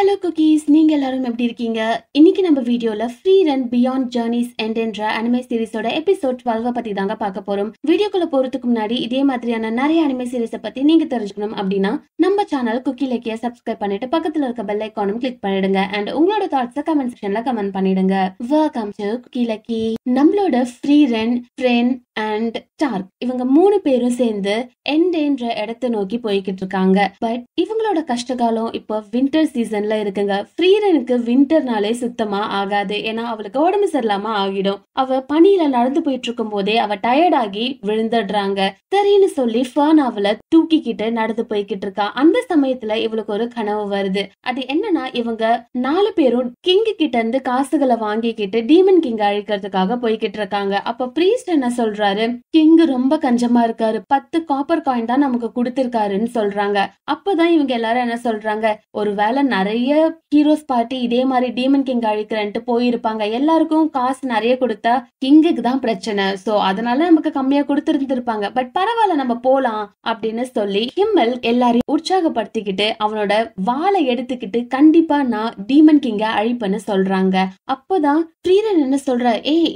Hello cookies, நீங்க எல்லாரும் எப்படி இருக்கீங்க? இன்னைக்கு நம்ம வீடியோல free run beyond journeys end என்ற அனிமே சீரிஸோட எபிசோட் 12 பத்தி தாங்க பார்க்க போறோம். வீடியோக்குள்ள போறதுக்கு முன்னாடி இதே மாதிரியான நிறைய அனிமே சீரிஸை பத்தி நீங்க தெரிஞ்சுக்கணும் அப்படின்னா நம்ம சேனல் குக்கி லைக்கிய சப்ஸ்கிரைப் பண்ணிட்டு பக்கத்துல இருக்க பெல் ஐகானும் கிளிக் பண்ணிடுங்க. அண்ட் உங்களோட தாட்ஸை கமெண்ட் செக்ஷன்ல கமெண்ட் பண்ணிடுங்க. Welcome to cookie likey. நம்மளோட free run, friend and Stark இவங்க 3 பேரும் சேர்ந்து எண்ட் என்ற இடத்தை நோக்கி போய்கிட்டு இருக்காங்க. பட் இவங்களோட கஷ்டகாலம் இப்போ வின்டர் சீசன்ல இருக்குங்க. ஃப்ரீரனுக்கு வின்டர்னாலே சுத்தமா ஆகாது. ஏன்னா அவளுக்கு உடம்பு சரியில்லாம ஆகிடும். அவ பனியில நடந்து போயிட்டு இருக்கும் போதே அவ டயர்ட் ஆகி விழுந்துடுறாங்க. சரின்னு சொல்லி ஃபர்ன் அவளை தூக்கிக்கிட்டு நடந்து போய்கிட்டு இருக்கா. அந்த சமயத்துல இவளுக்கு ஒரு கனவு வருது. அது என்னன்னா, இவங்க 4 பேரும் கிங் கிட்ட இருந்து காசுகளை வாங்கிக்கிட்டு டீமன் கிங் அழிக்கிறதுக்காக போய்கிட்டு இருக்காங்க. அப்ப பிரீஸ்ட் என்ன சொல்றாரு, கிங் ரொம்ப கஞ்சமா இருக்காரு, 10 காப்பர் காயின் தான் நமக்கு கொடுத்திருக்காருன்னு சொல்றாங்க. அப்பதான் இவங்க எல்லாரும் என்ன சொல்றாங்க, ஒருவேளை நிறைய ஹீரோஸ் பார்ட்டி இதே மாதிரி டீமன் கிங் அழிக்கிறேன்ட்டு போயிருப்பாங்க. எல்லாருக்கும் காசு நிறைய கொடுத்தா கிங்குக்கு தான் பிரச்சனை, சோ அதனால நமக்கு கம்மியா கொடுத்திருந்திருப்பாங்க. பட் பரவாயில்ல, நம்ம போலாம் அப்படின்னு சொல்லி ஹிம்மல் எல்லாரையும் உற்சாகப்படுத்திக்கிட்டு அவனோட வாளை எடுத்துக்கிட்டு கண்டிப்பா நான் டீமன் கிங்க அழிப்பேன்னு சொல்றாங்க. அப்பதான் ஃப்ரீரன் என்ன சொல்ற,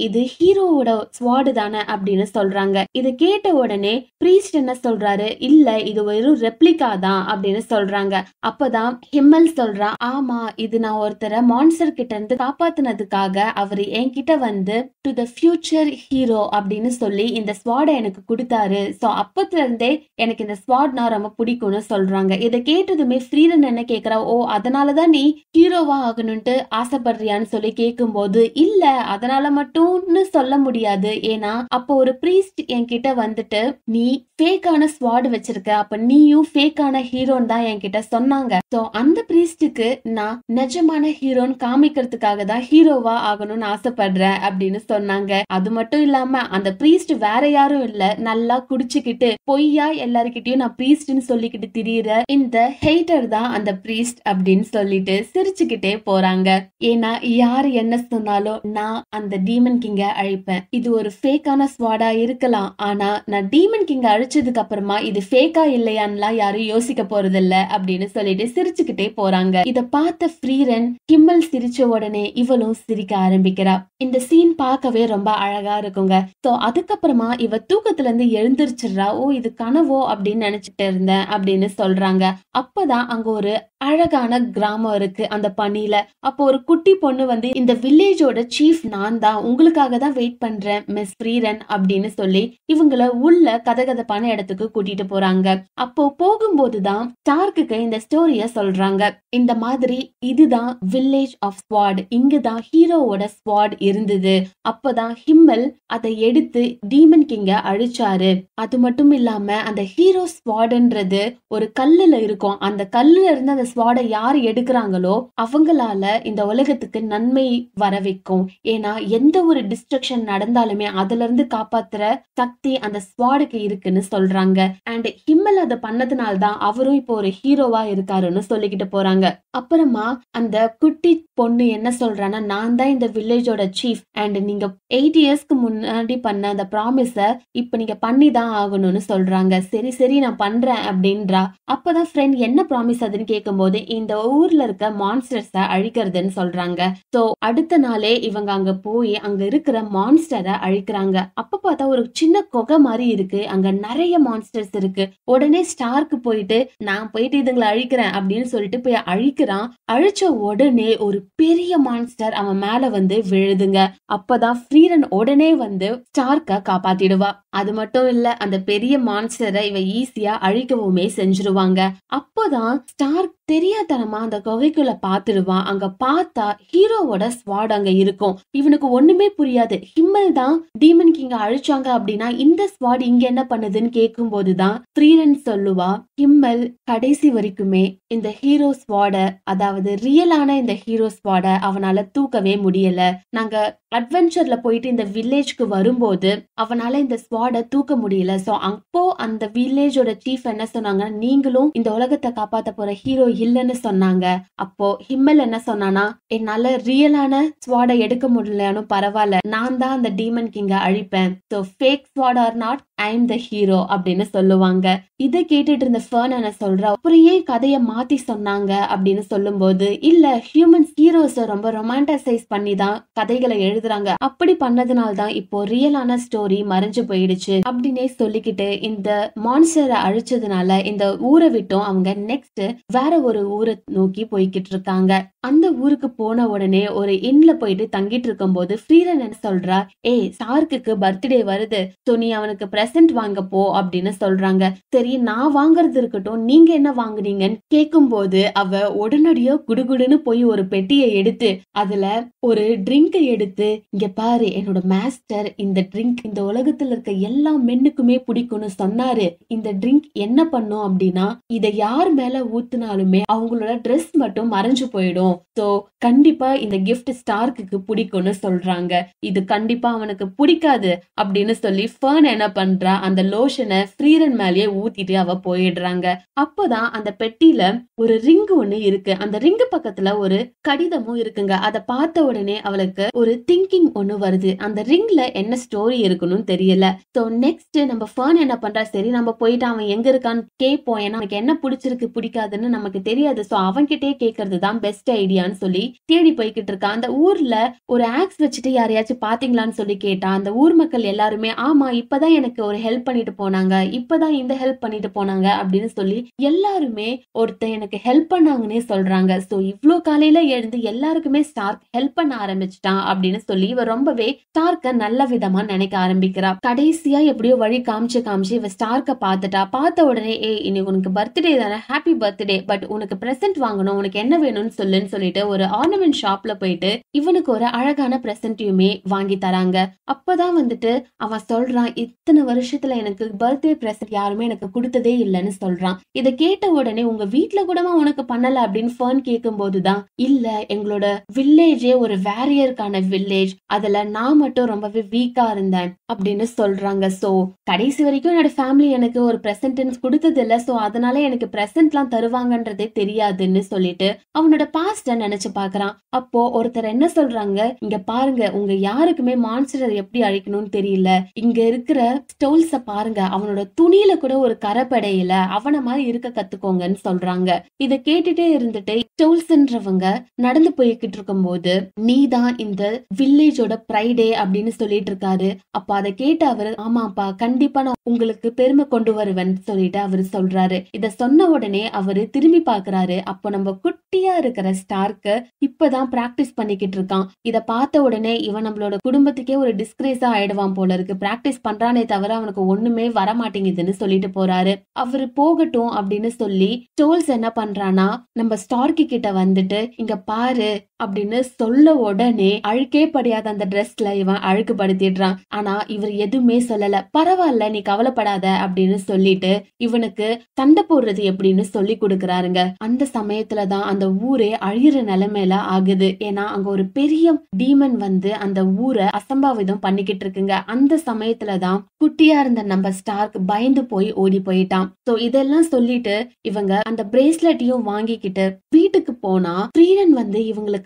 இது ஹீரோவோட ஸ்வாடு தானே அப்படின்னு சொல்றாங்க. இதை கேட்ட உடனே பிரீஸ்ட் என்ன சொல்றாரு, இல்ல இது வெறும் ரெப்ளிகா தான் அப்படின்னு சொல்றாங்க. அப்பதான் ஹிம்மல் சொல்றான், ஆமா இது நான் ஒருத்தரை மான்ஸ்டர் கிட்ட இருந்து காப்பாத்தினதுக்காக அவரு என்கிட்ட வந்து டு த ஃபியூச்சர் ஹீரோ அப்படின்னு சொல்லி இந்த ஸ்வாட எனக்கு கொடுத்தாரு. சோ அப்பத்துல இருந்தே எனக்கு இந்த ஸ்வாட்னா ரொம்ப பிடிக்கும்னு சொல்றாங்க. இதை கேட்டதுமே ஃப்ரீரன் என்ன கேக்குறா, அதனாலதான் நீ ஹீரோவா ஆகணும்ட்டு ஆசைப்படுறியான்னு சொல்லி கேட்கும் போது, இல்ல அதனால மட்டும்னு சொல்ல முடியாது. ஏன்னா அப்போ ஒரு பிரீஸ்ட் என்கிட்ட வந்துட்டு நீ ஃபேக்கான ஸ்வாட் வச்சிருக்க, அப்ப நீயும் ஃபேக்கான ஹீரோன்னு தான் என்கிட்ட சொன்னாங்க. சோ அந்த பிரீஸ்டுக்கு நான் நிஜமான ஹீரோன்னு காமிக்கிறதுக்காக தான் ஹீரோவா ஆகணும்னு ஆசைப்படுறேன் அப்படின்னு சொன்னாங்க. அது மட்டும் இல்லாம அந்த பிரீஸ்ட் வேற யாரும் இல்ல, நல்லா குடிச்சுக்கிட்டு பொய்யா எல்லாருக்கிட்டையும் நான் பிரீஸ்ட்னு சொல்லிக்கிட்டு திரியிற இந்த ஹெய்டர் தான் அந்த பிரீஸ்ட் அப்படின்னு சொல்லிட்டு சிரிச்சுக்கிட்டே போறாங்க. ஏன்னா யாரு என்ன சொன்னாலும் நான் அந்த டீமன் கிங்க அழிப்பேன். இது ஒரு ஃபேக்கான ஸ்வாடா இருக்கலாம், ஆனா நான் டீமன் கிங்க அழிச்சதுக்கு அப்புறமா இது ஃபேக்கா இல்லையான்லாம் யாரும் யோசிக்க போறது இல்ல அப்படின்னு சொல்லிட்டு சிரிச்சுக்கிட்டே போறாங்க. இத பார்த்த ஃப்ரீரன் ஹிம்மல் சிரிச்ச உடனே இவளும் சிரிக்க ஆரம்பிக்கிறா. இந்த சீன் பார்க்கவே ரொம்ப அழகா இருக்குங்க. சோ அதுக்கப்புறமா இவ தூக்கத்துல இருந்து எழுந்திருச்சிடுறா. இது கனவோ அப்படின்னு நினைச்சிட்டு இருந்தேன் அப்படின்னு சொல்றாங்க. அப்பதான் அங்க ஒரு அழகான கிராமம் இருக்கு அந்த பனியில. அப்போ ஒரு குட்டி பொண்ணு வந்து, இந்த வில்லேஜோட சீஃப் நான் தான், உங்களுக்காக தான் வெயிட் பண்றேன் மிஸ் ஃப்ரீரன் அப்படின்னு சொல்லி இவங்கள உள்ள கதகதப்பான இடத்துக்கு கூட்டிட்டு போறாங்க. அப்போ போகும்போதுதான் ஸ்டார்க்கு இந்த ஸ்டோரிய சொல்றாங்க. இந்த மாதிரி இதுதான் வில்லேஜ் ஆஃப் ஸ்வாட், இங்குதான் ஹீரோவோட ஸ்வாட் இருந்தது. அப்பதான் ஹிம்மல் அதை எடுத்து டீமன் கிங்க அழிச்சாரு. அது மட்டும் இல்லாம அந்த ஹீரோ ஸ்வாட்ன்றது ஒரு கல்லுல இருக்கும். அந்த கல்லுல இருந்து அந்த ஸ்வாட யாரு எடுக்கிறாங்களோ அவங்களால இந்த உலகத்துக்கு நன்மை வர வைக்கும். ஏன்னா எந்த ஒரு டிஸ்ட்ரக்ஷன் நடந்தாலுமே அதுல இருந்து காப்பாத்துற சக்தி அந்த ஸ்வாடுக்கு இருக்குன்னு சொல்றாங்க. அண்ட் ஹிம்மல் அதை பண்ணதுனால்தான் அவரும் இப்போ ஒரு ஹீரோவா இருக்காருன்னு சொல்லிக்கிட்டு போறாங்க. அப்புறமா அந்த குட்டி பொண்ணு என்ன சொல்றான்னா, நான் தான் இந்த வில்லேஜோட சீஃப் அண்ட் நீங்க 8 இயர்ஸ்க்கு முன்னாடி பண்ண அந்த ப்ராமிஸ இப்ப நீங்க பண்ணிதான் ஆகணும்னு சொல்றாங்க. சரி சரி நான் பண்றேன் அப்படின்றா. அப்பதான் ஃப்ரெண்ட் என்ன ப்ராமிஸ் அதுன்னு கேட்கும்போது, இந்த ஊர்ல இருக்க மான்ஸ்டர்ஸ அழிக்கிறதுன்னு சொல்றாங்க. சோ அடுத்த நாளே இவங்க அங்க போய் அங்க இருக்கிற மான்ஸ்டரை அழிக்கிறாங்க. அப்ப பார்த்தா ஒரு சின்ன குகை மாதிரி இருக்கு, அங்க நிறைய மான்ஸ்டர்ஸ் இருக்கு. உடனே ஸ்டார்க்கு போயிட்டு நான் போயிட்டு இதுங்களை அழிக்கிறேன் அப்படின்னு சொல்லிட்டு போய் அழிக்கிறான். அழிச்ச உடனே ஒரு பெரிய மான்ஸ்டர் அவன் மேல வந்து விழுதுங்க. அப்பதான் ஃப்ரீரன் உடனே வந்து ஸ்டார்க்க காப்பாத்திடுவா. அது மட்டும் இல்ல, அந்த பெரிய மான்ஸ்டரை இவ ஈஸியா அழிக்கவுமே செஞ்சிருவாங்க. அப்போதான் ஸ்டார்க் தெரியாதனமா அந்த குகைக்குள்ள பாத்துடுவான். அங்க பார்த்தா ஹீரோவோட ஸ்வாட் அங்க இருக்கும். இவனுக்கு ஒண்ணுமே புரியாது. ஹிம்மல் தான் டீமன் கிங்க அழிச்சாங்க அப்படின்னா இந்த ஸ்வாட் இங்க என்ன பண்ணுதுன்னு கேட்கும் போதுதான் ஃப்ரீரன் சொல்லுவா, ஹிம்மல் கடைசி வரைக்குமே இந்த ஹீரோ ஸ்வாட, அதாவது ரியலான இந்த ஹீரோ ஸ்வாட அவனால தூக்கவே முடியல. நாங்க அட்வென்ச்சர்ல போயிட்டு இந்த வில்லேஜ்க்கு வரும்போது அவனால இந்த ஸ்வாட தூக்க முடியல. சோ அப்போ அந்த வில்லேஜோட சீஃப் என்ன சொன்னாங்க, நீங்களும் இந்த உலகத்தை காப்பாத்த போற ஹீரோ இல்லன்னு சொன்னாங்க. அப்போ ஹிம்மல் என்ன சொன்னானா, என்னால ரியலான ஸ்வாட எடுக்க முடியலன்னு பரவாயில்ல, நான் தான் அந்த டீமன் கிங்க அழிப்பேன். So fake swat are not, I am the hero அப்படின்னு சொல்லுவாங்க. இதை கேட்டுட்டு இருந்த ஃபர்ன் என்ன சொல்றா, அப்புறம் ஏன் கதையை மாத்தி சொன்னாங்க அப்படின்னு சொல்லும் போது, இல்ல ஹியூமன்ஸ் ஹீரோஸ ரொம்ப ரொமான்டைசைஸ் பண்ணி தான் கதைகளை எழுதுறாங்க, அப்படி பண்ணதுனால்தான் இப்போ ரியலான ஸ்டோரி மறைஞ்சு போயிடுச்சு அப்படின்னே சொல்லிக்கிட்டு இந்த மான்ஸ்டரை அழிச்சதுனால இந்த ஊரை விட்டும் அவங்க நெக்ஸ்ட் வேற ஒரு ஊரை நோக்கி போய்கிட்டு இருக்காங்க. அந்த ஊருக்கு போன உடனே ஒரு இன்ல போயிட்டு தங்கிட்டு இருக்கும் போது ஃப்ரீரன் என்ன சொல்றா, ஏய் ஸ்டார்க்கு பர்த்டே வருது, சோ நீ அவனுக்கு பிரசன்ட் வாங்க போ அப்படின்னு சொல்றாங்க. சரி நான் வாங்குறது இருக்கட்டும், நீங்க என்ன வாங்குனீங்கன்னு கேட்கும் போது அவ உடனடியா குடுகுடுன்னு போய் ஒரு பெட்டியை எடுத்து அதுல ஒரு ட்ரிங்கை எடுத்து, இங்க பாரு என்னோட மாஸ்டர் இந்த ட்ரிங்க் இந்த உலகத்துல இருக்க எல்லா மென்னுக்குமே பிடிக்கும்னு சொன்னாரு. இந்த ட்ரிங்க் என்ன பண்ணும் அப்படின்னா, இத யார் மேல ஊத்துனாலுமே அவங்களோட ட்ரெஸ் மட்டும் மறைஞ்சு போயிடும். சோ கண்டிப்பா இந்த கிஃப்ட் ஸ்டார்க்கு பிடிக்கும்னு சொல்றாங்க. இது கண்டிப்பா அவனுக்கு பிடிக்காது அப்படின்னு சொல்லி ஃபர்ன் என்ன பண்றா, அந்த லோஷனை ஃப்ரீரன் மேலேயே ஊத்திட்டு அவ போயிடுறாங்க. அப்பதான் அந்த பெட்டியில ஒரு ரிங் ஒண்ணு இருக்கு. அந்த ரிங் பக்கத்துல ஒரு கடிதமும் இருக்குங்க. அதை பார்த்த உடனே அவளுக்கு ஒரு திங்கிங் ஒண்ணு வருது. அந்த ரிங்ல என்ன ஸ்டோரி இருக்குன்னு தெரியல. சோ நெக்ஸ்ட் நம்ம ஃபர்ன் என்ன பண்றா, சரி நம்ம போயிட்டு அவன் எங்க இருக்கான்னு கேட்போம், ஏன்னா அவனுக்கு என்ன பிடிச்சிருக்கு பிடிக்காதுன்னு நமக்கு தெரியாது, சோ அவன்கிட்டயே கேட்கறது தான் பெஸ்ட் ஐடியான்னு சொல்லி தேடி போய்கிட்டு இருக்கா. அந்த ஊர்ல ஒரு ஆக்ஸ் வச்சுட்டு யாரையாச்சும் பாத்தீங்களான்னு சொல்லி கேட்டா, அந்த ஊர் மக்கள் எல்லாருமே ஆமா இப்பதான் எனக்கு ஒரு ஹெல்ப் பண்ணிட்டு போனாங்க, இப்பதான் இந்த ஹெல்ப் பண்ணிட்டு போனாங்க அப்படின்னு சொல்லி எல்லாருமே ஒருத்தர் எனக்கு ஹெல்ப் பண்ணாங்கன்னே சொல்றாங்க. சோ இவ்ளோ காலையில எழுந்து எல்லாருக்குமே ஸ்டார்க் ஹெல்ப் பண்ண ஆரம்பிச்சிட்டான் அப்படின்னு சொல்லி இவ ரொம்பவே ஸ்டார்க்க நல்ல விதமா நினைக்க ஆரம்பிக்கிறா. கடைசியா எப்படியோ வழி காமிச்சு இவ ஸ்டார்க்க பாத்துட்டா. பார்த்த உடனே, ஏய் இன்னைக்கு உனக்கு பர்த்டே தானே, ஹாப்பி பர்த்டே, பட் உனக்கு பிரசன்ட் வாங்கணும், உனக்கு என்ன வேணும்னு சொல்லுன்னு சொல்லிட்டு ஒரு ஆர்னமெண்ட் ஷாப்ல போயிட்டு இவனுக்கு ஒரு அழகான பிரசன்ட்யுமே வாங்கி தராங்க. அப்பதான் வந்துட்டு அவன் சொல்றான், இத்தனை வருஷத்துல எனக்கு பர்த்டே பிரசன்ட் யாருமே எனக்கு கொடுத்ததே இல்லைன்னு சொல்றான். இதை கேட்ட உடனே உங்க வீட்டுல கூடமா உனக்கு பண்ணல அப்படின்னு ஃபர்ன் கேட்கும் போதுதான், இல்ல எங்களோட வில்லேஜே ஒரு வேரியருக்கான வில்லேஜ், அதுல நான் மட்டும் ரொம்பவே வீக்கா இருந்தேன் அப்படின்னு சொல்றாங்க. சோ கடைசி வரைக்கும் என்னோட ஃபேமிலி எனக்கு ஒரு பிரசன்ட் கொடுத்தது இல்ல, சோ அதனால எனக்கு பிரசன்ட் எல்லாம் தருவாங்கன்றதே தெரியாதுன்னு சொல்லிட்டு அவனோட பாஸ்ட நினைச்சு பாக்குறான். அப்போ ஒருத்தர் என்ன சொல்றாங்க, இங்க பாருங்க உங்க யாருக்குமே மான்ஸ்டர் எப்படி அழிக்கணும்னு தெரியல, இங்க இருக்கிற ஸ்டோல்ஸ பாருங்க, அவனோட துணியில கூட ஒரு கரைப்படையில, அவன மாதிரி இருக்க கத்துக்கோங்கன்னு சொல்றாங்க. இத கேட்டுட்டே இருந்துட்டு ஸ்டோல்ஸ்ன்றவங்க நடந்து போய்கிட்டு இருக்கும் போது, நீதான் இந்த வில்லேஜோட பிரைடே அப்படின்னு சொல்லிட்டு இருக்காரு. அப்ப அதை கேட்டு அவரு, ஆமாப்பா கண்டிப்பா நான் உங்களுக்கு பெருமை கொண்டு வருவேன் சொல்லிட்டு அவரு சொல்றாரு. இத சொன்ன உடனே அவரு திரும்பி பாக்குறாரு. அப்போ நம்ம குட்டியா இருக்கிற ஸ்டார்க்கு இப்பதான் பிராக்டிஸ் பண்ணிக்கிட்டு இருக்கான். இத பார்த்த உடனே இவன் நம்மளோட குடும்பத்துக்கே ஒரு டிஸ்கிரேஸா ஆயிடுவான் போல இருக்கு, பிராக்டிஸ் பண்றானே தவிர அவனுக்கு ஒண்ணுமே வர மாட்டேங்குதுன்னு சொல்லிட்டு போறாரு. அவரு போகட்டும் அப்படின்னு சொல்லி ஸ்டோல்ஸ் என்ன பண்றானா, நம்ம ஸ்டார்க்கு கிட்ட வந்துட்டு, இங்க பாரு அப்படின்னு சொல்ல உடனே அழுக்கே படியாத அந்த ட்ரெஸ்ல இவன் அழுக்கு படுத்திடுறான். ஆனா இவர் எதுவுமே சொல்லல. பரவாயில்ல நீ கவலைப்படாத அப்படின்னு சொல்லிட்டு இவனுக்கு சண்டை போடுறது எப்படின்னு சொல்லி கொடுக்கறாருங்க. அந்த சமயத்துலதான் அந்த ஊரே அழியிற நிலைமையில ஆகுது. ஏன்னா அங்க ஒரு பெரிய டீமன் வந்து அந்த ஊரை அசம்பாவிதம் பண்ணிக்கிட்டு இருக்குங்க. அந்த சமயத்துலதான் குட்டியா இருந்த நம்ம ஸ்டார்க் பயந்து போய் ஓடி போயிட்டான். சோ இதெல்லாம் சொல்லிட்டு இவங்க அந்த பிரேஸ்லெட்டையும் வாங்கிக்கிட்டு வீட்டுக்கு போனா, ஃப்ரீரன் வந்து இவங்களுக்கு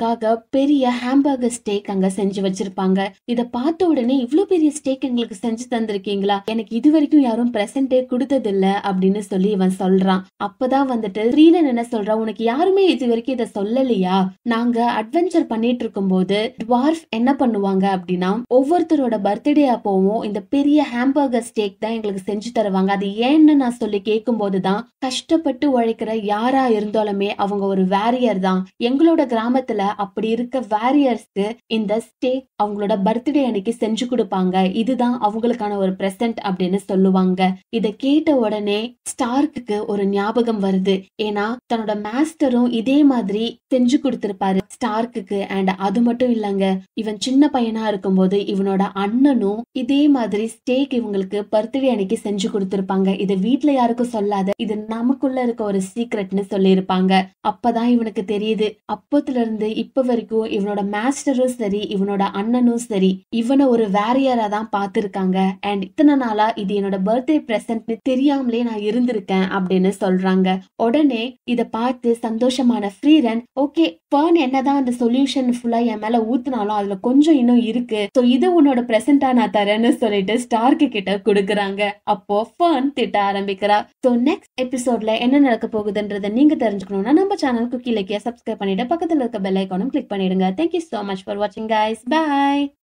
பெரிய ஹாம்பர்கர் ஸ்டேக் அங்க செஞ்சு வச்சிருப்பாங்க. இத பார்த்த உடனே, இவ்ளோ பெரிய ஸ்டேக் எங்களுக்கு செஞ்சு தந்திருக்கீங்களா, எனக்கு இது வரைக்கும் யாரும் பிரசன்டே கொடுத்தது இல்ல அப்படின்னு சொல்லி இவன் சொல்றான். அப்பதான் வந்துட்டு ஃப்ரீரன் என்ன சொல்றா, உனக்கு யாருமே இது வரைக்கும் இத சொல்லலையா, நாங்க அட்வென்ச்சர் பண்ணிட்டு இருக்கும் போது டுவார்ஃப் என்ன பண்ணுவாங்க அப்படின்னா, ஒவ்வொருத்தரோட பர்த்டே அப்போவும் இந்த பெரிய ஹாம்பர்கர் ஸ்டேக் தான் எங்களுக்கு செஞ்சு தருவாங்க. அது ஏன்னு நான் சொல்லி கேட்கும் போதுதான், கஷ்டப்பட்டு உழைக்கிற யாரா இருந்தாலுமே அவங்க ஒரு வேரியர் தான், எங்களோட கிராமத்துல அப்படி இருக்க வேரியர்ஸ்க்கு இந்த ஸ்டேக் அவங்களோட பர்த்டே அன்னைக்கு செஞ்சு கொடுப்பாங்க, இதுதான் அவங்களுக்கான ஒரு பிரசன்ட் அப்படின்னு சொல்லுவாங்க. இத கேட்ட உடனே ஸ்டார்க்கு ஒரு ஞாபகம் வருது. ஏன்னா தன்னோட மாஸ்டரும் இதே மாதிரி செஞ்சு கொடுத்திருப்பாரு ஸ்டார்க்கு. அண்ட் அது மட்டும் இல்லங்க, இவன் சின்ன பையனா இருக்கும் போது இவனோட அண்ணனும் இதே மாதிரி ஸ்டேக் இவங்களுக்கு பர்த்டே அன்னைக்கு செஞ்சு கொடுத்திருப்பாங்க. இது வீட்டுல யாருக்கும் சொல்லாத, இது நமக்குள்ள இருக்க ஒரு சீக்ரெட்னு சொல்லி இருப்பாங்க. அப்பதான் இவனுக்கு தெரியுது, அப்பத்துல இருந்து இப்ப வரைக்கும் இவனோட மாஸ்டரும் சரி இவனோட அண்ணனும் சரி இவனை ஒரு வேரியரா தான் பாத்துருக்காங்க. அண்ட் இத்தனை நாளா இது என்னோட பர்த்டே பிரசன்ட்னு தெரியாமலே நான் இருந்திருக்கேன் அப்படின்னு சொல்றாங்க. உடனே இத பார்த்து சந்தோஷமான ஃப்ரீரன், ஓகே ஃபர்ன் என்னதான் அந்த சொல்யூஷன் ஃபுல்லா என் மேல ஊத்துனாலும் அதுல கொஞ்சம் இன்னும் இருக்கு, சோ இது உன்னோட பிரசன்டா நான் தரேன்னு சொல்லிட்டு ஸ்டார் ஃப்ராங்க் கிட்ட குடுக்குறாங்க. அப்போ ஃபர்ன் திட்ட ஆரம்பிக்கிறா. சோ நெக்ஸ்ட் எபிசோட்ல என்ன நடக்க போகுதுன்றத நீங்க தெரிஞ்சுக்கணும்னா நம்ம சேனல் குக்கி லக்கியா சப்ஸ்கிரைப் பண்ணிட்டு பக்கத்துல இருக்க பெல் ஐகானும் கிளிக் பண்ணிடுங்க. Thank you so much for watching guys. Bye.